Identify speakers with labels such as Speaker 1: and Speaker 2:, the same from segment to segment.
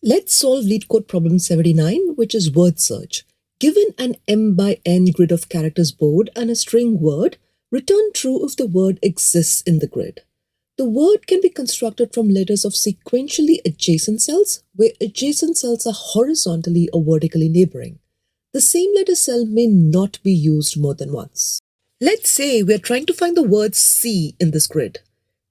Speaker 1: Let's solve Leetcode problem 79, which is word search. Given an m by n grid of characters board and a string word, return true if the word exists in the grid. The word can be constructed from letters of sequentially adjacent cells, where adjacent cells are horizontally or vertically neighboring. The same letter cell may not be used more than once. Let's say we're trying to find the word C in this grid.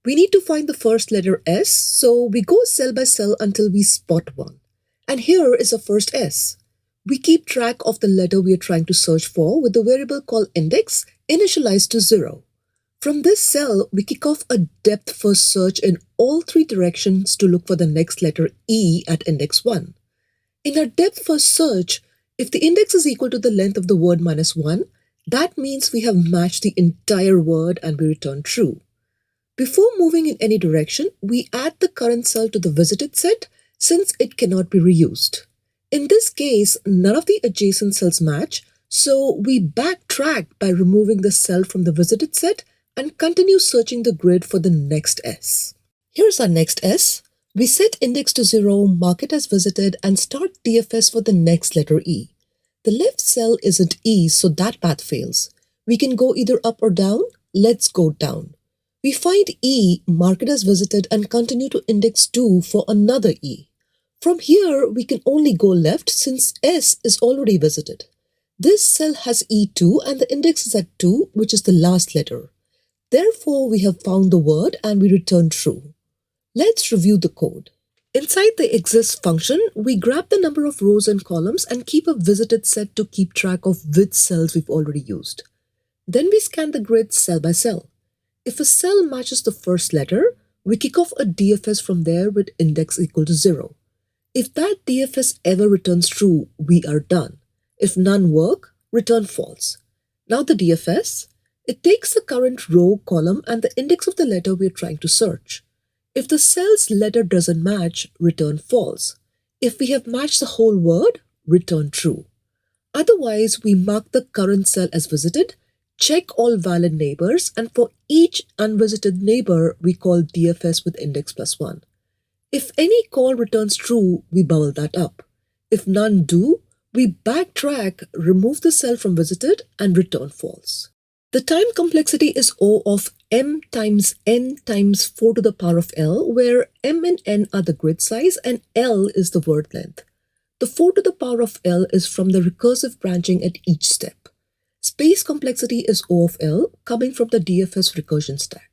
Speaker 1: We need to find the first letter S, so we go cell by cell until we spot one. And here is the first S. We keep track of the letter we are trying to search for with the variable called index initialized to 0. From this cell, we kick off a depth first search in all three directions to look for the next letter E at index 1. In our depth first search, if the index is equal to the length of the word minus 1, that means we have matched the entire word and we return true. Before moving in any direction, we add the current cell to the visited set since it cannot be reused. In this case, none of the adjacent cells match, so we backtrack by removing the cell from the visited set and continue searching the grid for the next S. Here's our next S. We set index to 0, mark it as visited, and start DFS for the next letter E. The left cell isn't E, so that path fails. We can go either up or down. Let's go down. We find E, mark it as visited, and continue to index 2 for another E. From here, we can only go left since S is already visited. This cell has E2 and the index is at 2, which is the last letter. Therefore, we have found the word and we return true. Let's review the code. Inside the exists function, we grab the number of rows and columns and keep a visited set to keep track of which cells we've already used. Then we scan the grid cell by cell. If a cell matches the first letter, we kick off a DFS from there with index equal to 0. If that DFS ever returns true, we are done. If none work, return false. Now the DFS, it takes the current row, column, and the index of the letter we are trying to search. If the cell's letter doesn't match, return false. If we have matched the whole word, return true. Otherwise, we mark the current cell as visited, check all valid neighbors, and for each unvisited neighbor, we call DFS with index plus 1. If any call returns true, we bubble that up. If none do, we backtrack, remove the cell from visited, and return false. The time complexity is O of m times n times 4 to the power of L, where m and n are the grid size and L is the word length. The 4 to the power of L is from the recursive branching at each step. Space complexity is O of L, coming from the DFS recursion stack.